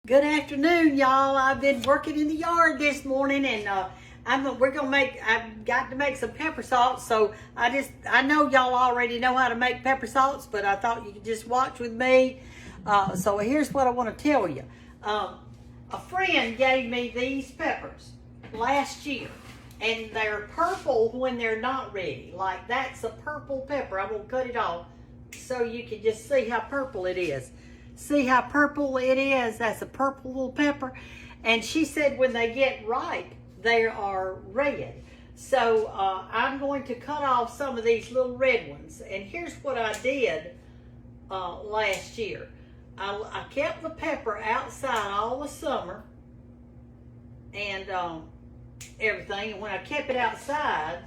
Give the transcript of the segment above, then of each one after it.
Good afternoon, y'all. I've been working in the yard this morning, and I've got to make some pepper salts. So I know y'all already know how to make pepper salts, but I thought you could just watch with me. So here's what I want to tell you. A friend gave me these peppers last year, and they're purple when they're not ready. Like, that's a purple pepper. I'm gonna cut it off so you can just see how purple it is. See how purple it is? That's a purple little pepper. And she said when they get ripe, they are red. So I'm going to cut off some of these little red ones. And here's what I did last year. I kept the pepper outside all the summer and everything. And when I kept it outside,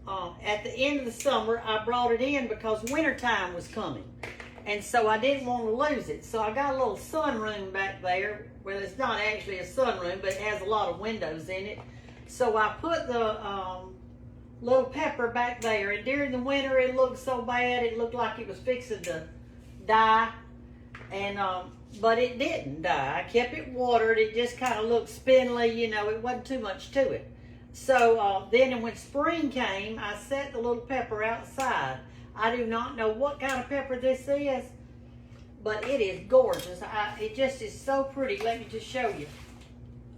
at the end of the summer, I brought it in because wintertime was coming. And so I didn't want to lose it. So I got a little sunroom back there. Well, it's not actually a sunroom, but it has a lot of windows in it. So I put the little pepper back there. And during the winter, it looked so bad. It looked like it was fixing to die. And but it didn't die. I kept it watered. It just kind of looked spindly. You know, it wasn't too much to it. So then when spring came, I set the little pepper outside. I do not know what kind of pepper this is, but it is gorgeous. It just is so pretty. Let me just show you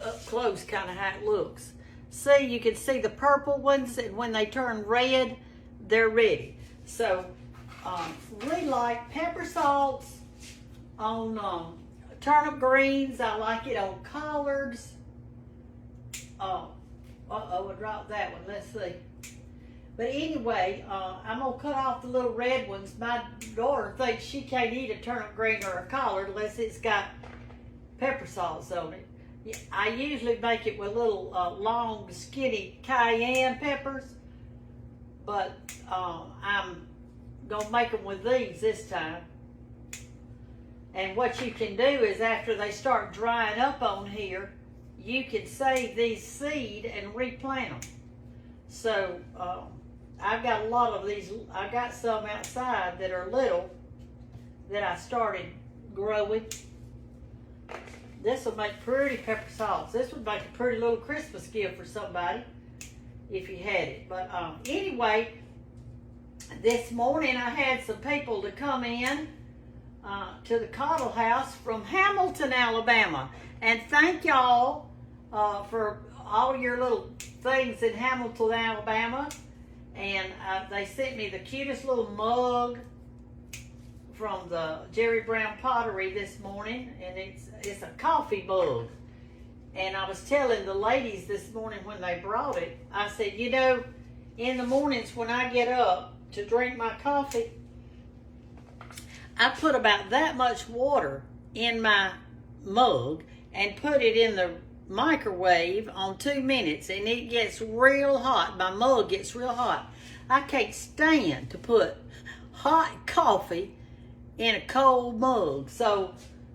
up close kind of how it looks. See, you can see the purple ones, and when they turn red, they're ready. So we like pepper salts on turnip greens. I like it on collards. I dropped that one. Let's see. But anyway, I'm going to cut off the little red ones. My daughter thinks she can't eat a turnip green or a collard unless it's got pepper salts on it. I usually make it with little long, skinny cayenne peppers. But I'm going to make them with these this time. And what you can do is after they start drying up on here, you can save these seed and replant them. So I've got a lot of these. I got some outside that are little that I started growing. This will make pretty pepper salts. This would make a pretty little Christmas gift for somebody if you had it. But anyway, this morning I had some people to come in to the Cottle House from Hamilton, Alabama. And thank y'all for all your little things in Hamilton, Alabama. And they sent me the cutest little mug from the Jerry Brown Pottery this morning, and it's a coffee mug. And I was telling the ladies this morning when they brought it, I said, you know, in the mornings when I get up to drink my coffee, I put about that much water in my mug and put it in the microwave on 2 minutes, and it gets real hot. My mug gets real hot. I can't stand to put hot coffee in a cold mug. So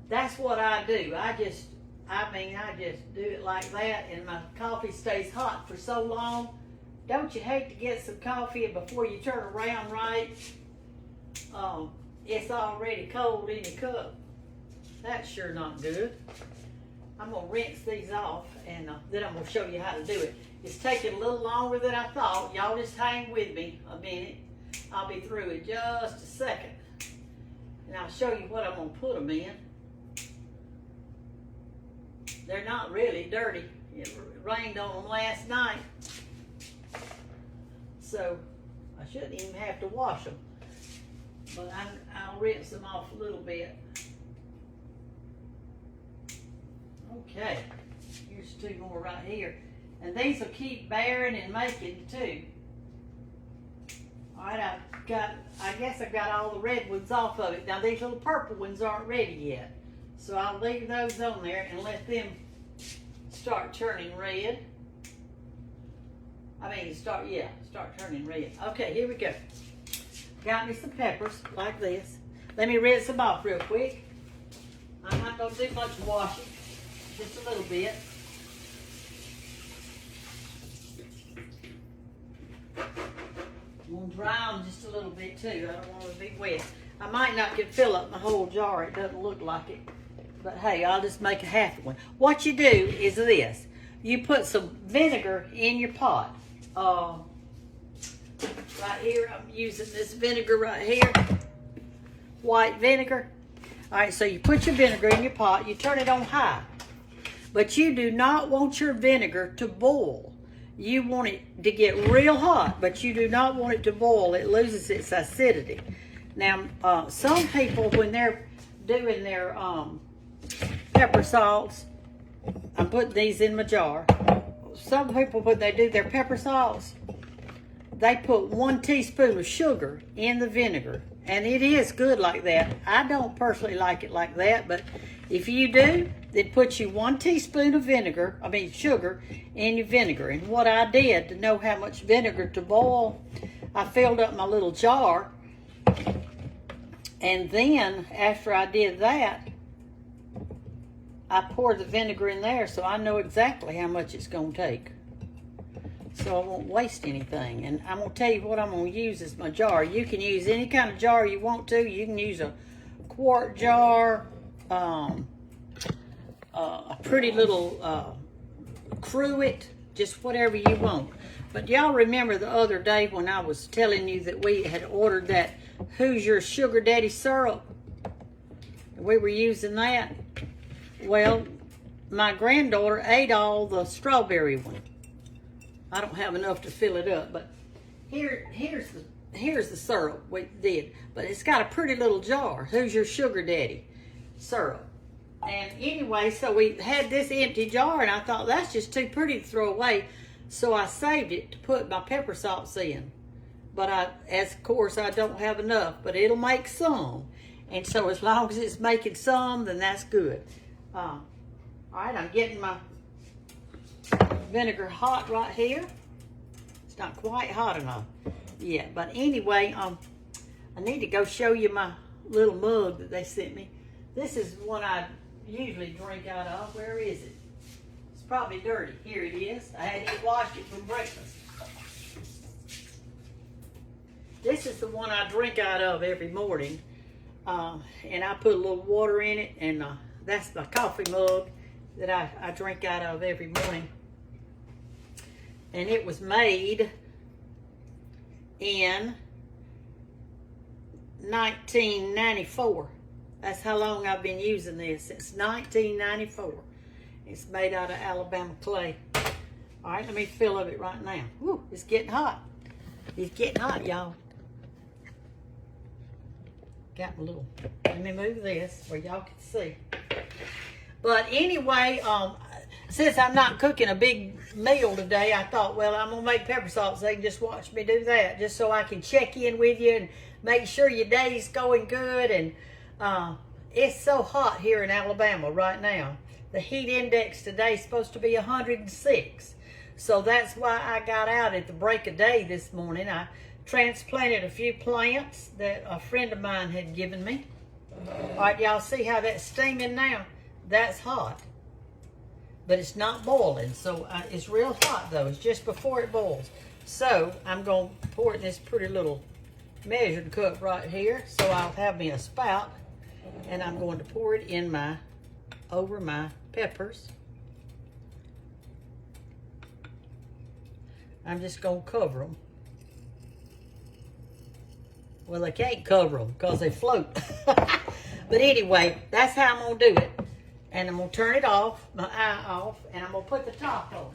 that's what I do. I just do it like that, and my coffee stays hot for so long. Don't you hate to get some coffee and before you turn around right, it's already cold in your cup? That's sure not good. I'm going to rinse these off, and then I'm going to show you how to do it. It's taking a little longer than I thought. Y'all just hang with me a minute. I'll be through in just a second. And I'll show you what I'm going to put them in. They're not really dirty. It rained on them last night. So I shouldn't even have to wash them. But I'll rinse them off a little bit. Okay, here's 2 more right here. And these will keep bearing and making too. All right, I guess I've got all the red ones off of it. Now these little purple ones aren't ready yet. So I'll leave those on there and let them start turning red. Start turning red. Okay, here we go. Got me some peppers like this. Let me rinse them off real quick. I'm not gonna do much washing. Just a little bit. I'm going to dry them just a little bit too. I don't want them to be wet. I might not can fill up my whole jar. It doesn't look like it. But hey, I'll just make a half one. What you do is this. You put some vinegar in your pot. Right here, I'm using this vinegar right here. White vinegar. All right, so you put your vinegar in your pot. You turn it on high. But you do not want your vinegar to boil. You want it to get real hot, but you do not want it to boil. It loses its acidity. Now, some people, when they're doing their pepper salts, I'm putting these in my jar. Some people, when they do their pepper salts, they put 1 teaspoon of sugar in the vinegar. And it is good like that. I don't personally like it like that, but if you do, then put you 1 teaspoon of sugar in your vinegar. And what I did to know how much vinegar to boil, I filled up my little jar. And then, after I did that, I poured the vinegar in there so I know exactly how much it's going to take. So I won't waste anything. And I'm going to tell you what I'm going to use as my jar. You can use any kind of jar you want to. You can use a quart jar, a pretty little cruet, just whatever you want. But y'all remember the other day when I was telling you that we had ordered that Who's Your Sugar Daddy syrup? We were using that. Well, my granddaughter ate all the strawberry one. I don't have enough to fill it up, but here's the syrup we did. But it's got a pretty little jar. Who's Your Sugar Daddy syrup? And anyway, so we had this empty jar, and I thought that's just too pretty to throw away. So I saved it to put my pepper salts in. But of course, I don't have enough, but it'll make some. And so as long as it's making some, then that's good. All right, I'm getting my vinegar hot right here. It's not quite hot enough yet. But anyway, I need to go show you my little mug that they sent me. This is one I usually drink out of. Where is it? It's probably dirty. Here it is. I hadn't washed it from breakfast. This is the one I drink out of every morning. And I put a little water in it, and that's my coffee mug that I drink out of every morning. And it was made in 1994. That's how long I've been using this, since 1994. It's made out of Alabama clay. All right, let me fill up it right now. Woo, it's getting hot. It's getting hot, y'all. Got a little, let me move this where y'all can see. But anyway, since I'm not cooking a big meal today, I thought, well, I'm going to make pepper salts. They can just watch me do that, just so I can check in with you and make sure your day's going good. And it's so hot here in Alabama right now. The heat index today is supposed to be 106. So that's why I got out at the break of day this morning. I transplanted a few plants that a friend of mine had given me. All right, y'all see how that's steaming now? That's hot. But it's not boiling, so it's real hot though. It's just before it boils. So I'm going to pour it in this pretty little measured cup right here. So I'll have me a spout, and I'm going to pour it in over my peppers. I'm just going to cover them. Well, I can't cover them because they float. But anyway, that's how I'm going to do it. And I'm going to turn it off, my eye off, and I'm going to put the top on.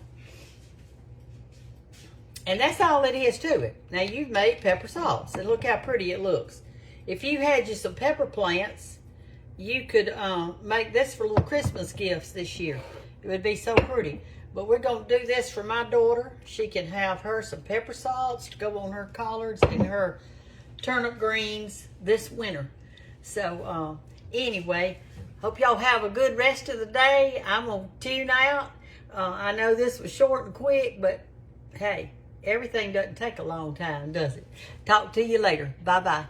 And that's all it is to it. Now, you've made pepper salts, and look how pretty it looks. If you had just some pepper plants, you could make this for little Christmas gifts this year. It would be so pretty. But we're going to do this for my daughter. She can have her some pepper salts to go on her collards and her turnip greens this winter. So, anyway, hope y'all have a good rest of the day. I'm going to tune out. I know this was short and quick, but hey, everything doesn't take a long time, does it? Talk to you later. Bye-bye.